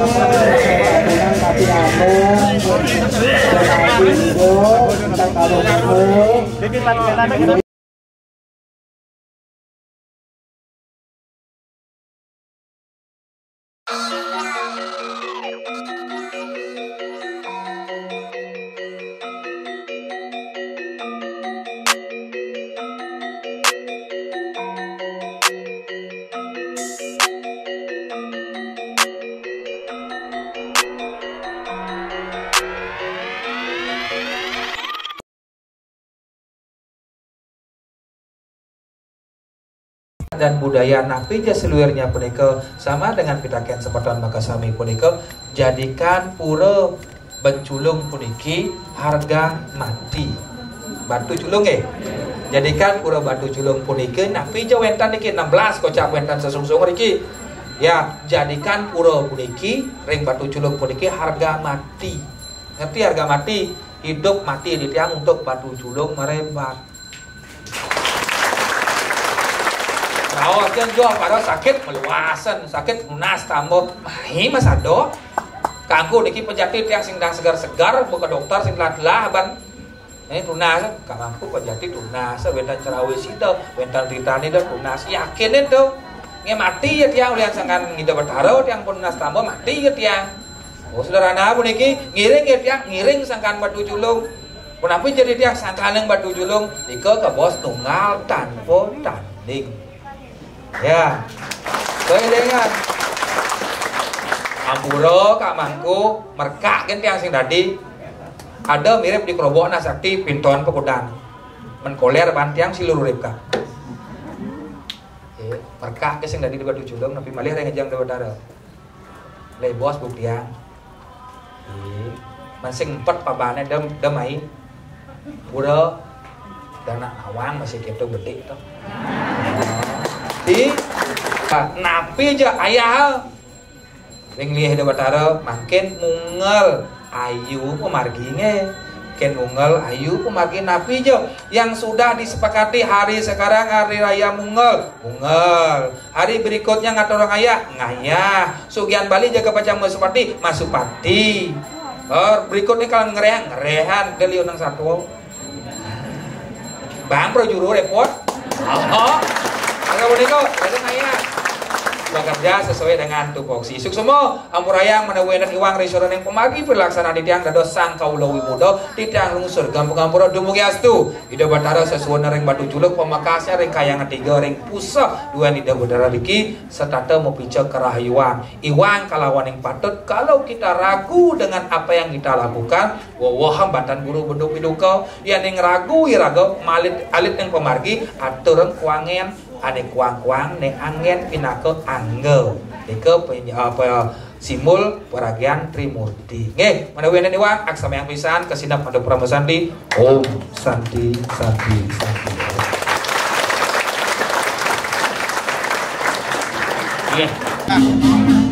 tapi anu dan budaya napija seluirnya punika sama dengan pitaken sepatan makasami punika jadikan pura benculung puniki harga mati batu culung jadikan pura batu culung puniki napija wentan niki 16 kocak wentan sesungsung niki ya jadikan pura puniki ring batu culung puniki harga mati ngerti harga mati hidup mati di tiang untuk batu culung merebat. Kalau yang jual pada sakit meluasan, sakit lunas tambah, mahi mas ado. Kangku niki pejati yang singdang segar-segar, buka dokter sing lah ban. Ini lunas, kangku pejati lunas, wentan cerawis itu, wentan titani dan lunas. Yakin itu, nge mati ya tiang lihat sangan ngida bertaro, tiang pun lunas tambah mati ya tiang. Oh sederhana pun niki ngiring ya tiang, ngiring sangkan batu julung. Kenapa jadi tiang sangkan yang batu julung? Ika ke bos tunggal tanpa tanding. Ya, saya dengar Ampuro, Kak Mangku, merkak kan tiang sing tadi ada mirip di kerobok nasakti pintuan pekudang menkoler bantiang silur ripka merkak ke sing tadi di batu culung tapi malih yang ngejang dewatara lay bos buktiang masing empat pabane damai pura dana awang masih gitu gede tuh di napi aja ayah ring lieh de batara makin mungel ayu pemarginge ken mungel ayu pemargi napi aja yang sudah disepakati hari sekarang hari raya mungel hari berikutnya ngatur orang ayah ngayah sugian Bali jaga pacang masupati berikutnya kalau ngerehan deli unang satu bang pro juru repot agak boneka, ada naya bekerja sesuai dengan tupoksi. Suksumo ampurayang menawenan iwang restoran yang pemagi pelaksanaan di tiang dados sang kaulawi muda di tiang lungsur gampung-gampura dumugi astu ida batara sesuai ring batu juluk pemakasnya ring kayangan 3 ring pusa 2 ida budara diki serta mepica kerahayuan iwang kalawan yang patut kalau kita ragu dengan apa yang kita lakukan hambatan buru beduk biduka yang ragu iraga malit alit yang pemargi atureng kuangen ane kuang-kuang ne angin pinake angge dike apa simul peragian Trimurti nggih menawi enten iwang aksama yang pisan kesinap pada pramesandi Om Santi Santi Santi nggih Mama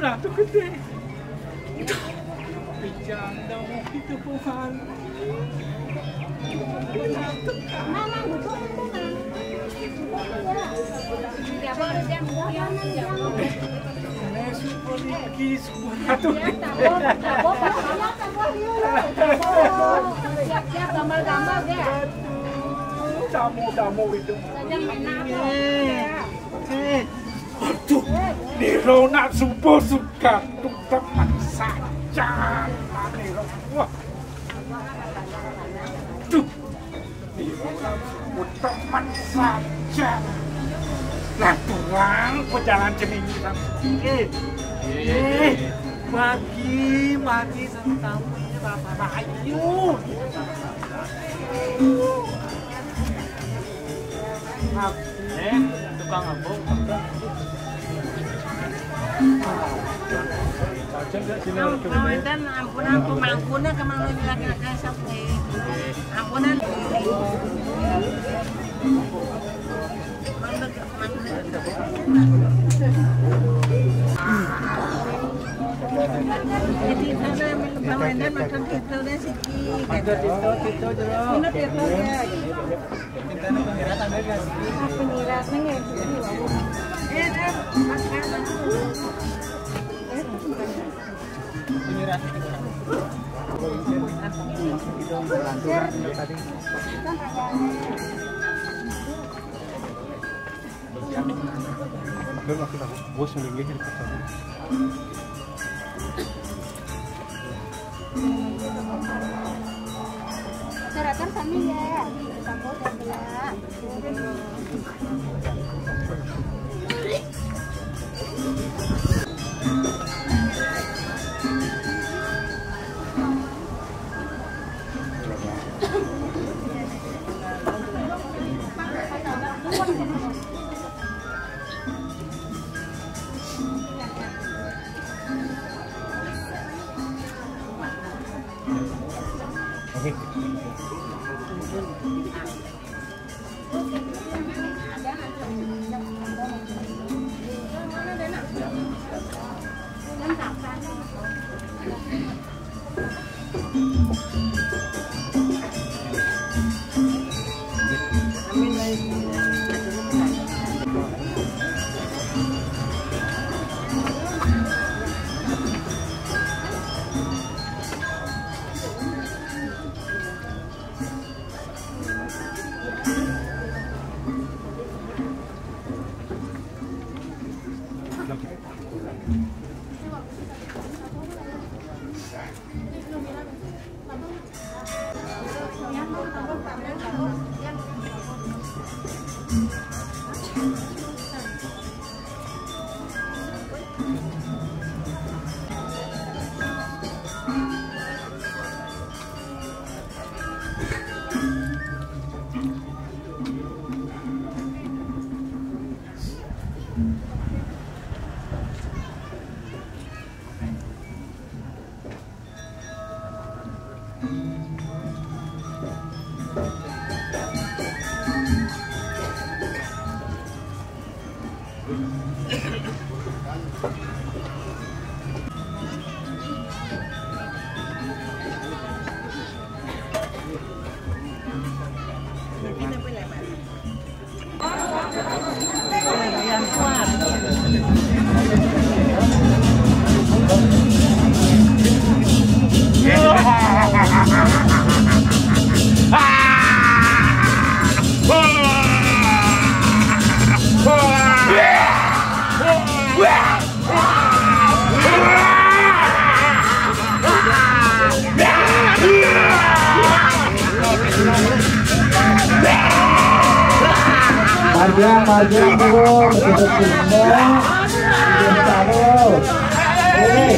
Ratu gede. Bercanda mau itu Tuhan. Siap-siap gambar-gambar ya. Tamu itu. Aduh, Nirona suka untuk teman saja. Wah, tuh, Nirona untuk teman saja. Lah tuang pejalan cenini Magi tentang Bapak Bayu. Tukang abong. Kawan ampunan pemangkunan kemana laki-laki sampai ampunan. Jadi saya permainan makan itu deh sih. Itu jeruk. Minum itu ya. Minta pengiratan aja sih. Pengiratnya ya. Makan. Pengiratan. Serahkan kami ya, sambut ya. Marjang turun, begitu pindah, pindah taruh. Ini,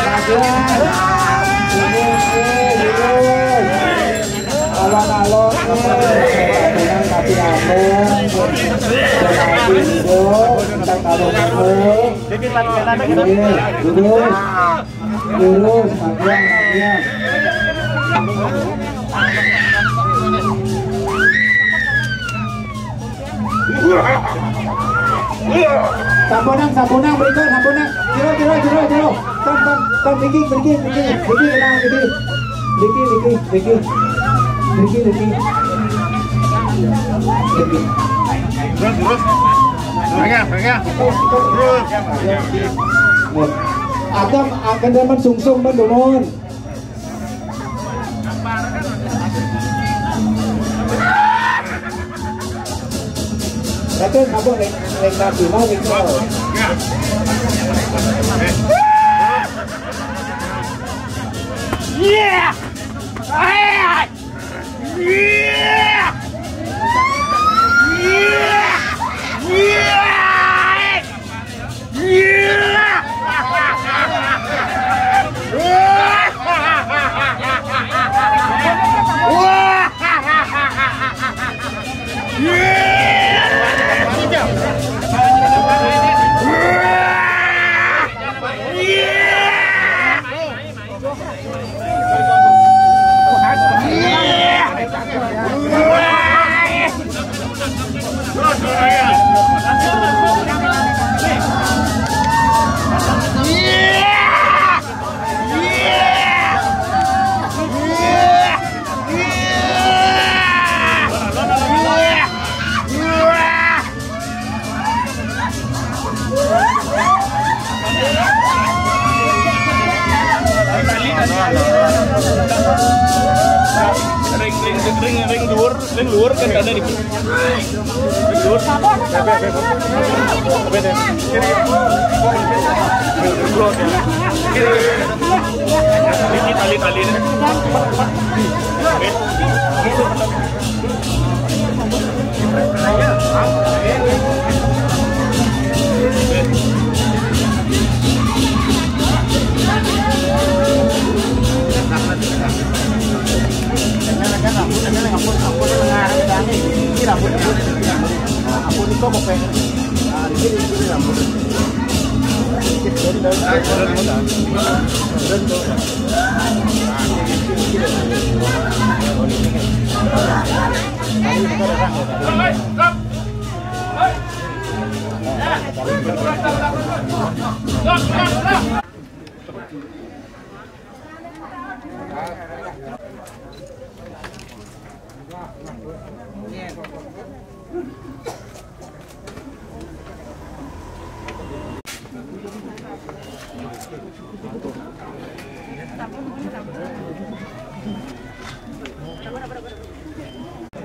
marjang, ini, turun. Alon-alon, dengan kaki ambung, kaki hidup, tentang taruh-taruh. Lurus, marjang. Sampunang, berikut, sampunang. Jero. Tom, Vicky. Terus. Adam akan dapat sungsung mendonon. Raten apa naik nabi mau gitu. Yeah. ring luar kan ada di ring luar. Ini tali ini.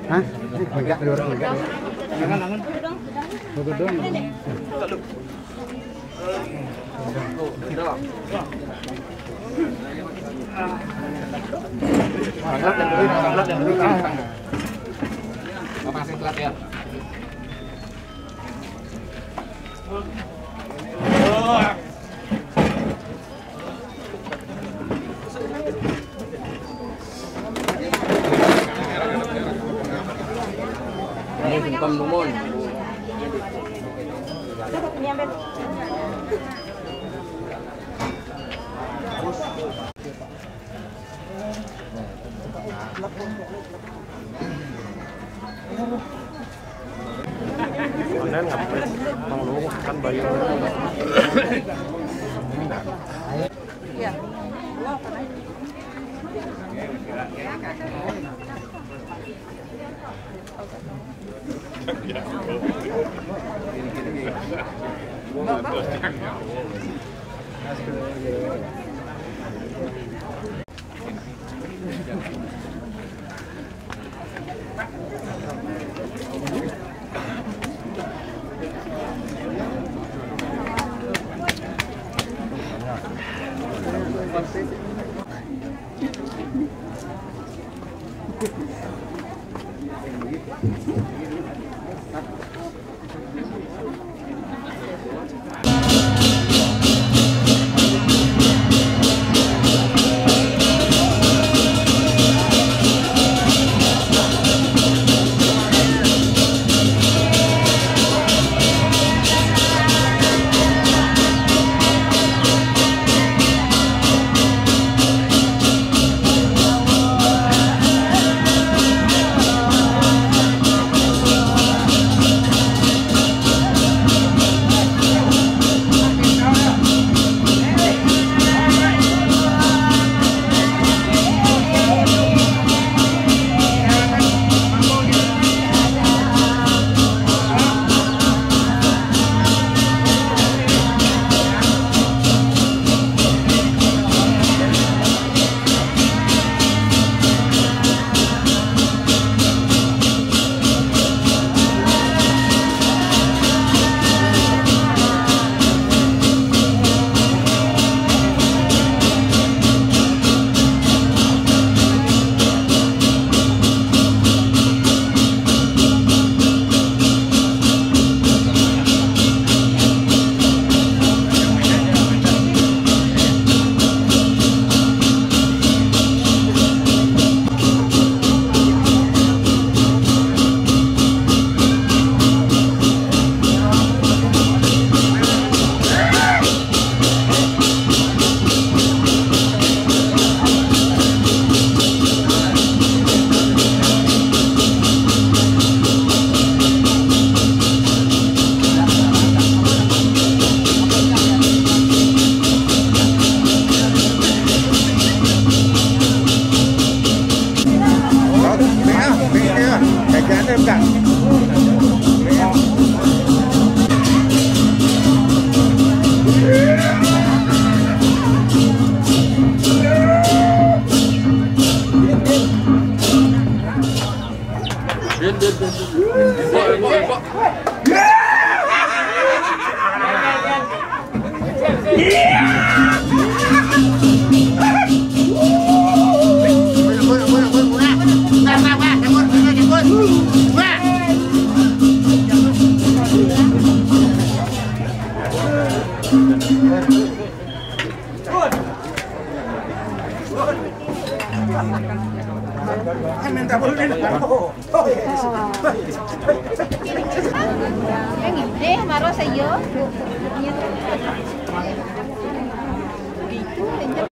Hah? Enggak, enggak. Angan. Dudung. Masih telat ya. Ini singkom lumun. Online ngapain? Mang lu kan bayu. Iya. Cái nghiệp thế mà nó xây dớ.